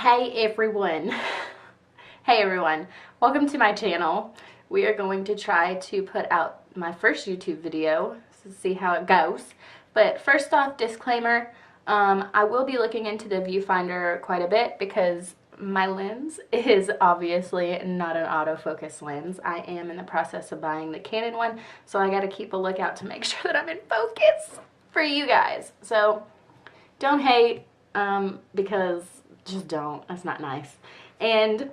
Hey everyone. Hey everyone. Welcome to my channel. We are going to try to put out my first YouTube video to see how it goes. But first off, disclaimer, I will be looking into the viewfinder quite a bit because my lens is obviously not an autofocus lens. I am in the process of buying the Canon one, so I got to keep a lookout to make sure that I'm in focus for you guys. So don't hate, because just don't. That's not nice. And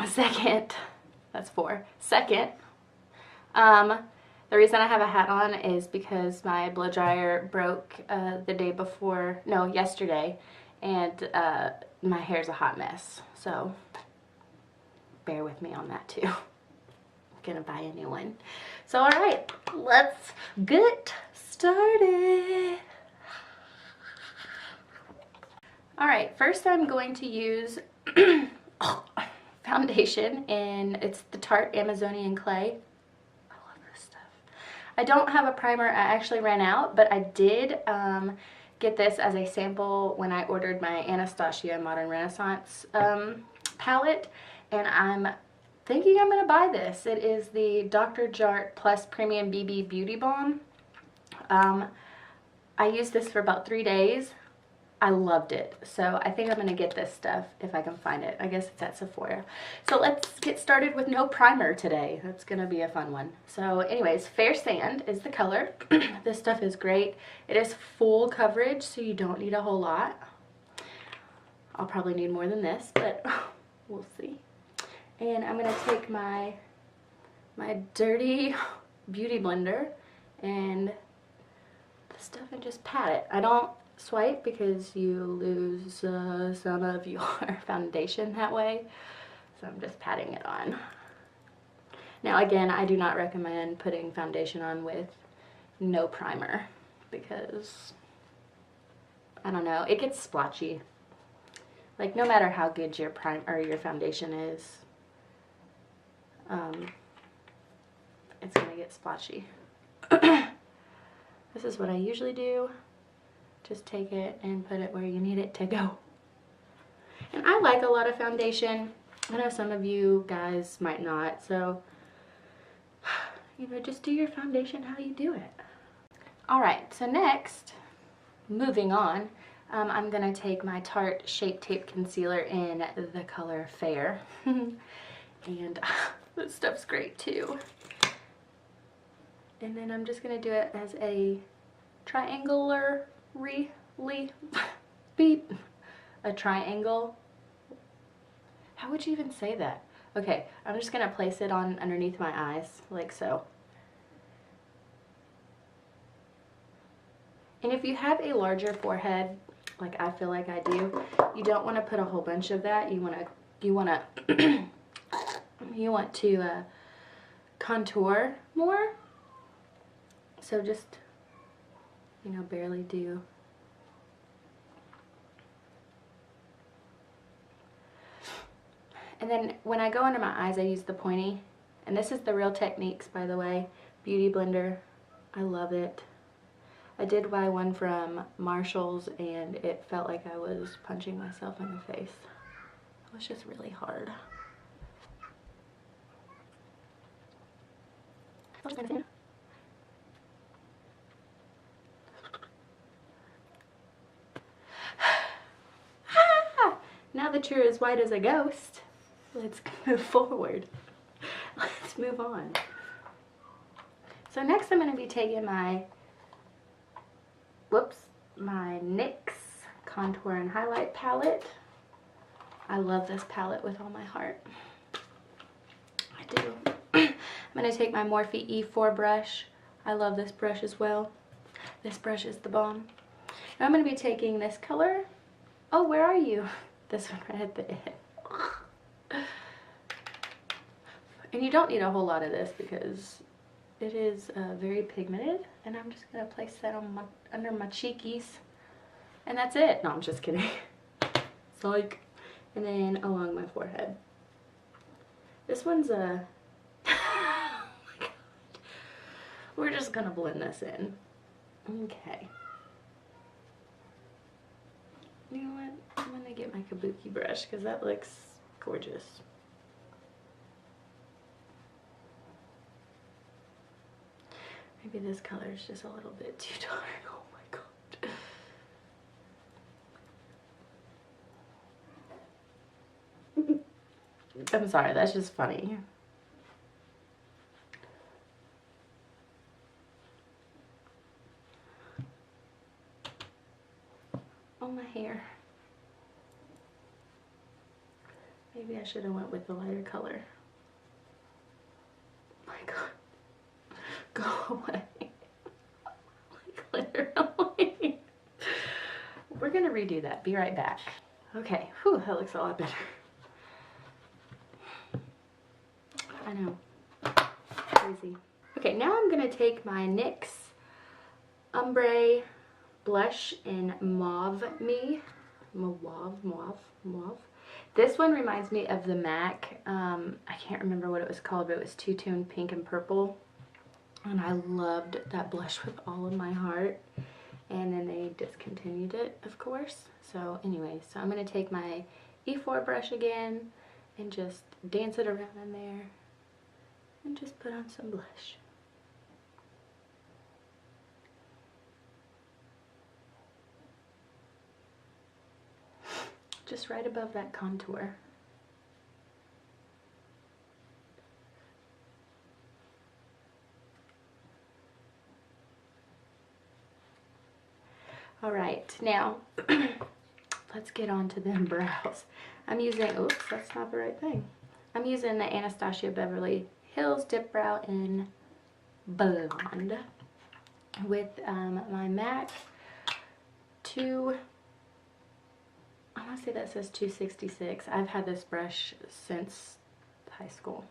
second, that's 4. Second, the reason I have a hat on is because my blow dryer broke yesterday, and my hair's a hot mess. So bear with me on that too. I'm gonna buy a new one. So alright, let's get started. Alright, first I'm going to use foundation, and it's the Tarte Amazonian Clay. I love this stuff. I don't have a primer. I actually ran out, but I did get this as a sample when I ordered my ABH-Modern Renaissance palette, and I'm thinking I'm going to buy this. It is the Dr. Jart Plus Premium BB Beauty Balm. I used this for about 3 days. I loved it, so I think I'm going to get this stuff if I can find it. I guess it's at Sephora. So let's get started with no primer today. That's going to be a fun one. So anyways, Fair Sand is the color. This stuff is great. It is full coverage, so you don't need a whole lot. I'll probably need more than this, but we'll see. And I'm going to take my dirty beauty blender and the stuff and just pat it. I don't swipe because you lose some of your foundation that way, so I'm just patting it on. Now again, I do not recommend putting foundation on with no primer because, I don't know, it gets splotchy. Like, no matter how good your your foundation is, it's gonna get splotchy. This is what I usually do. Just take it and put it where you need it to go. And I like a lot of foundation. I know some of you guys might not, so, you know, just do your foundation how you do it. Alright, so next, moving on, I'm going to take my Tarte Shape Tape Concealer in the color Fair. And this stuff's great too. And then I'm just going to do it as a triangular a triangle. How would you even say that? Okay, I'm just gonna place it on underneath my eyes like so. And if you have a larger forehead, like I feel like I do, you don't want to put a whole bunch of that. You want to contour more. So just, you know, barely do. And then when I go under my eyes, I use the pointy. And this is the Real Techniques, by the way, beauty blender. I love it. I did buy one from Marshall's, and it felt like I was punching myself in the face. It was just really hard. Now that you're as white as a ghost, let's move forward. Let's move on. So next I'm going to be taking my NYX Contour and Highlight palette. I love this palette with all my heart. I do. I'm going to take my Morphe E4 brush. I love this brush as well. This brush is the bomb. Now I'm going to be taking this color. Oh, where are you? This one right at the end. And you don't need a whole lot of this because it is very pigmented, and I'm just going to place that on under my cheekies, and that's it. No, I'm just kidding. Psych. And then along my forehead. This one's a oh my God. We're just going to blend this in. Okay. You know what? I'm going to get my kabuki brush because that looks gorgeous. Maybe this color is just a little bit too dark. Oh my god. I'm sorry, that's just funny. Oh, my hair. Maybe I should have went with the lighter color. Oh my god. Go away. Glitter away. We're gonna redo that. Be right back. Okay. Whew, that looks a lot better. I know. Crazy. Okay, now I'm gonna take my NYX Ombre blush in Mauve Me. Mauve. This one reminds me of the MAC. I can't remember what it was called, but it was two-tone pink and purple. And I loved that blush with all of my heart. And then they discontinued it, of course. So anyway, so I'm going to take my E4 brush again and just dance it around in there and just put on some blush. Just right above that contour. All right, now let's get on to them brows. I'm using, oops, that's not the right thing. I'm using the Anastasia Beverly Hills Dip Brow in Blonde with my MAC I want to say that says 266. I've had this brush since high school,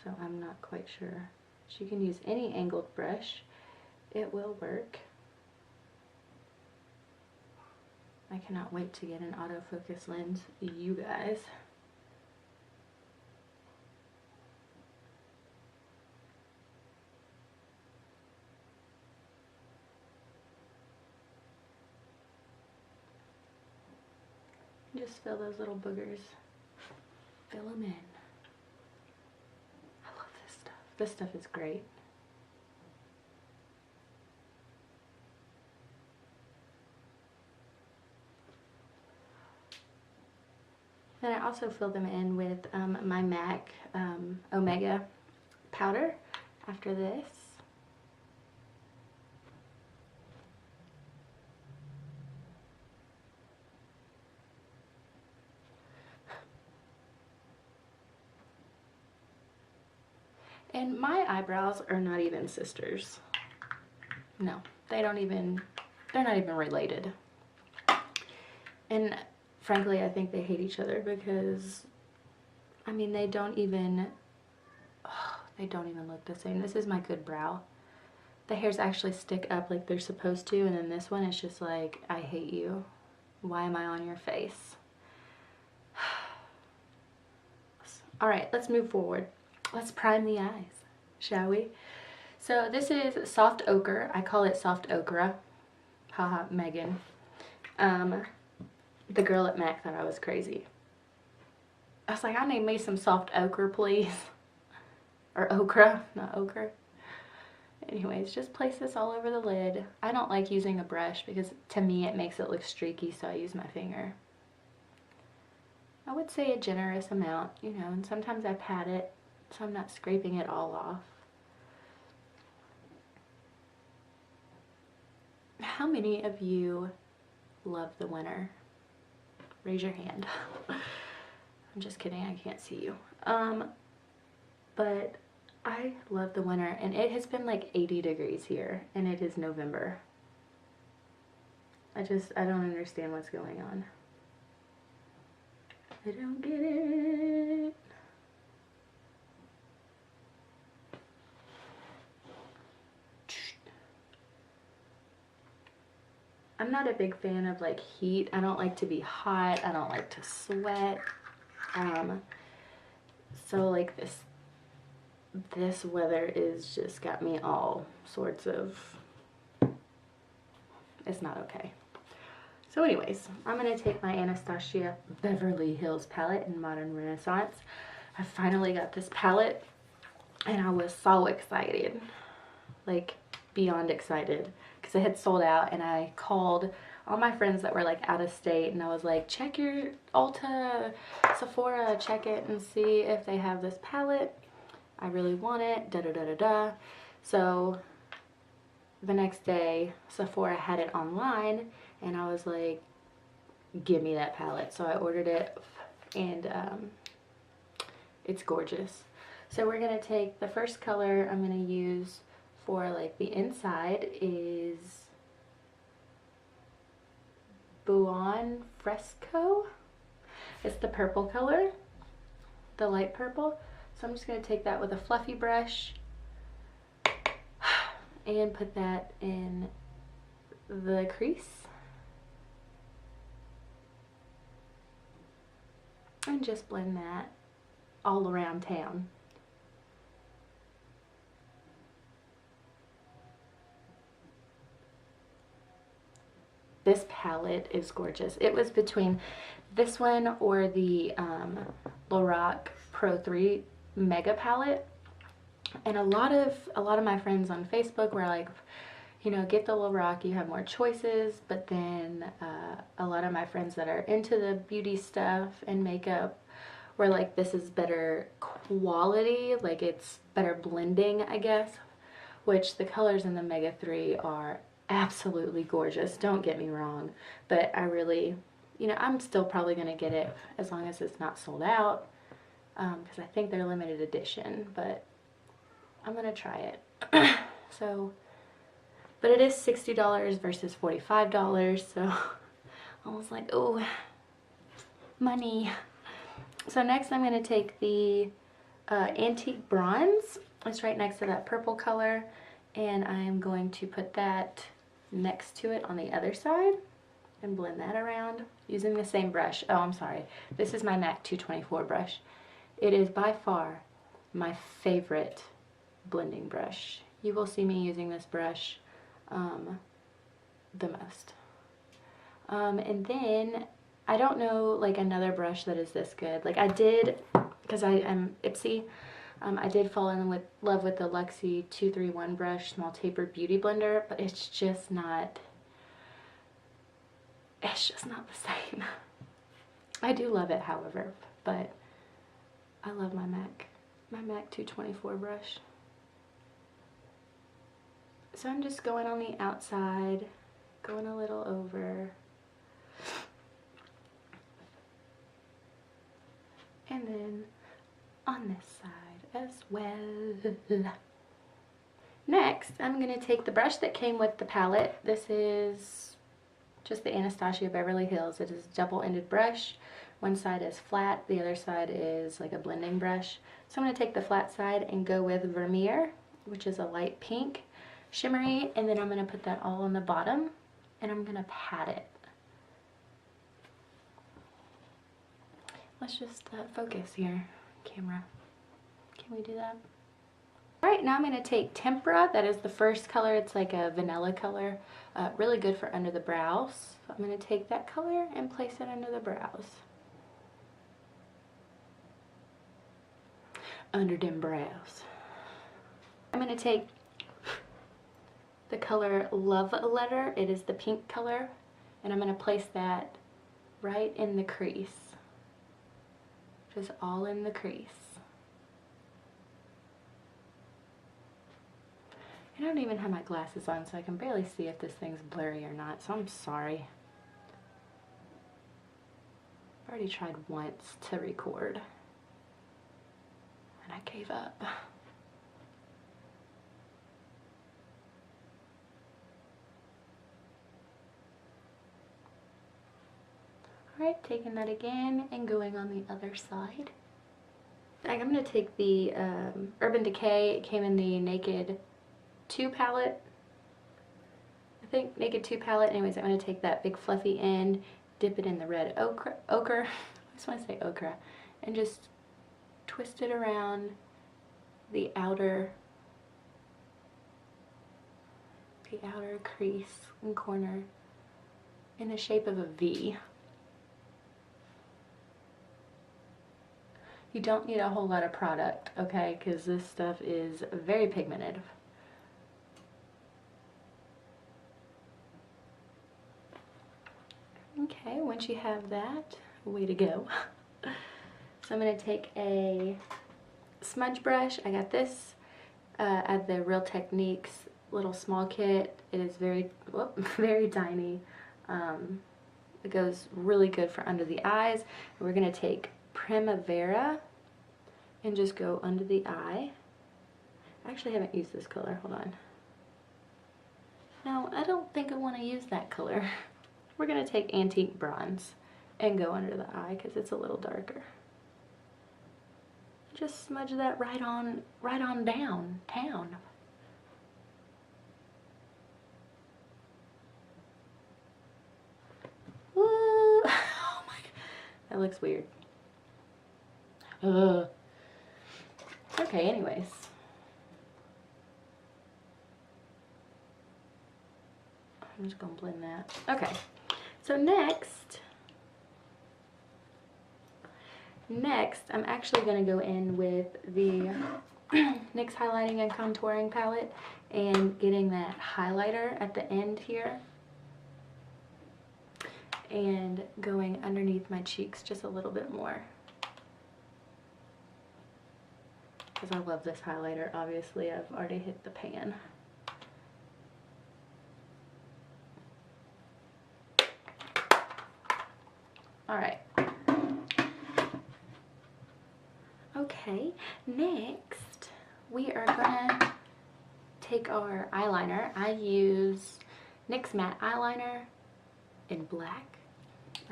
so I'm not quite sure. You can use any angled brush. It will work. I cannot wait to get an autofocus lens, you guys. Just fill those little boogers. Fill them in. I love this stuff. This stuff is great. Then I also fill them in with my MAC Omega powder after this. And my eyebrows are not even sisters. No, they're not even related. And frankly, I think they hate each other because, I mean, they don't even look the same. This is my good brow. The hairs actually stick up like they're supposed to, and then this one is just like, I hate you. Why am I on your face? All right, let's move forward. Let's prime the eyes, shall we? So this is Soft Ochre. I call it Soft Ochre. Haha, Megan. The girl at MAC thought I was crazy. I was like, I need me some soft ochre, please. Or okra, not ochre. Anyways, just place this all over the lid. I don't like using a brush because to me it makes it look streaky, so I use my finger. I would say a generous amount, you know, and sometimes I pat it so I'm not scraping it all off. How many of you love the winter? Raise your hand. I'm just kidding, I can't see you. But I love the winter, and it has been like 80 degrees here, and it is November. I don't understand what's going on. I don't get it. I'm not a big fan of like heat. I don't like to be hot. I don't like to sweat. So like this weather is just got me all sorts of, it's not okay. So anyways, I'm going to take my Anastasia Beverly Hills palette in Modern Renaissance. I finally got this palette and I was so excited, like beyond excited, because it had sold out, and I called all my friends that were like out of state and I was like, check your Ulta, Sephora, check it and see if they have this palette. I really want it, da da da da da. So the next day Sephora had it online and I was like, give me that palette. So I ordered it, and it's gorgeous. So we're gonna take the first color I'm gonna use for like the inside is Buon Fresco. It's the purple color, the light purple. So I'm just gonna take that with a fluffy brush and put that in the crease. And just blend that all around town. This palette is gorgeous. It was between this one or the Lorac Pro 3 Mega palette. And a lot of my friends on Facebook were like, you know, get the Lorac, you have more choices. But then a lot of my friends that are into the beauty stuff and makeup were like, this is better quality, like it's better blending, I guess. Which the colors in the Mega 3 are absolutely gorgeous, don't get me wrong. But I really, you know, I'm still probably going to get it as long as it's not sold out, because I think they're limited edition, but I'm going to try it. So, but it is $60 versus $45, so I was like, oh, money. So next I'm going to take the Antique Bronze. It's right next to that purple color, and I'm going to put that next to it on the other side and blend that around using the same brush. Oh, I'm sorry. This is my MAC 224 brush. It is by far my favorite blending brush. You will see me using this brush the most. And then I don't know like another brush that is this good. Like I did, because I'm Ipsy, I did fall in love with the Luxie 231 brush, small tapered beauty blender, but it's just not the same. I do love it, however, but I love my MAC 224 brush. So I'm just going on the outside, going a little over, and then on this side as well. Next, I'm going to take the brush that came with the palette. This is just the Anastasia Beverly Hills. It is a double-ended brush. One side is flat, the other side is like a blending brush. So I'm going to take the flat side and go with Vermeer, which is a light pink, shimmery, and then I'm going to put that all on the bottom, and I'm going to pat it. Let's just focus here, camera. Can we do that? Alright, now I'm going to take Tempera. That is the first color. It's like a vanilla color. Really good for under the brows. So I'm going to take that color and place it under the brows. Under them brows. I'm going to take the color Love Letter. It is the pink color. And I'm going to place that right in the crease. Just all in the crease. I don't even have my glasses on, so I can barely see if this thing's blurry or not, so I'm sorry. I've already tried once to record, and I gave up. Alright, taking that again and going on the other side. I'm going to take the Urban Decay. It came in the Naked 2 palette. I think Naked 2 palette. Anyways, I'm going to take that big fluffy end, dip it in the red ochre. I just want to say ochre. And just twist it around the outer crease and corner in the shape of a V. You don't need a whole lot of product, okay, because this stuff is very pigmented. Okay, once you have that, way to go. So I'm going to take a smudge brush. I got this at the Real Techniques little small kit. It is very, very tiny. It goes really good for under the eyes. And we're going to take Primavera and just go under the eye. I actually haven't used this color. Hold on. No, I don't think I want to use that color. We're going to take Antique Bronze and go under the eye because it's a little darker. Just smudge that right on downtown. Woo! Oh my God. That looks weird. Okay, anyways. I'm just gonna blend that. Okay, so next I'm actually gonna go in with the NYX Highlighting and Contouring Palette and getting that highlighter at the end here and going underneath my cheeks just a little bit more. Because I love this highlighter, obviously. I've already hit the pan. Alright. Okay, next we are gonna take our eyeliner. I use NYX Matte Eyeliner in black.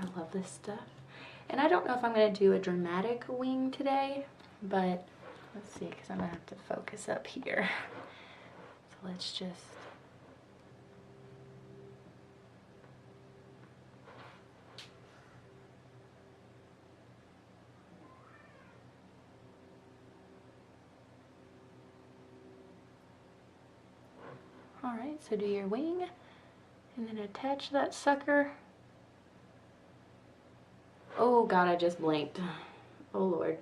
I love this stuff. And I don't know if I'm gonna do a dramatic wing today, but let's see, because I'm gonna have to focus up here. So let's just alright, so do your wing and then attach that sucker. Oh God, I just blinked. Oh Lord.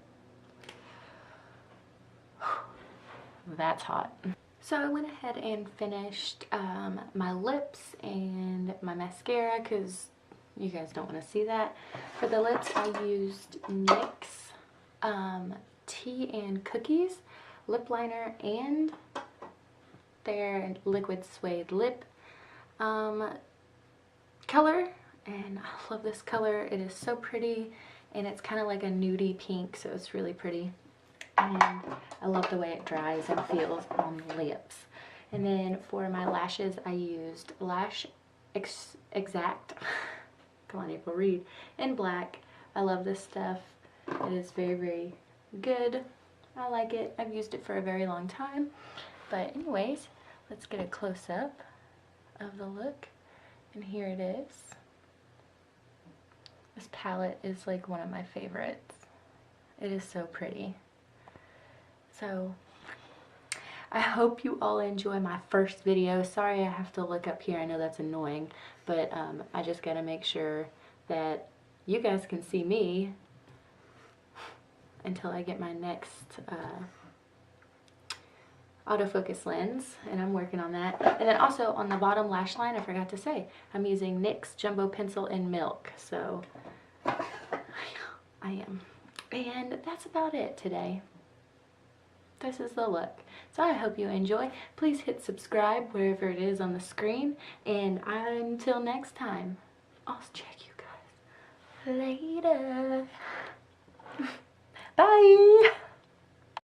That's hot. So I went ahead and finished my lips and my mascara because you guys don't want to see that. For the lips, I used NYX Tea and Cookies lip liner and their liquid suede lip color, and I love this color. It is so pretty, and it's kind of like a nudie pink, so it's really pretty. And I love the way it dries and feels on the lips. And then for my lashes, I used Lash Exact, come on April, read, in black. I love this stuff. It is very, very good. I like it. I've used it for a very long time. But anyways, let's get a close-up of the look. And here it is. This palette is like one of my favorites. It is so pretty. So I hope you all enjoy my first video. Sorry I have to look up here. I know that's annoying, but I just gotta make sure that you guys can see me until I get my next autofocus lens, and I'm working on that. And then also on the bottom lash line, I forgot to say, I'm using NYX Jumbo Pencil in Milk. So I am. And that's about it today. This is the look. So I hope you enjoy. Please hit subscribe wherever it is on the screen. And until next time, I'll check you guys later. Bye.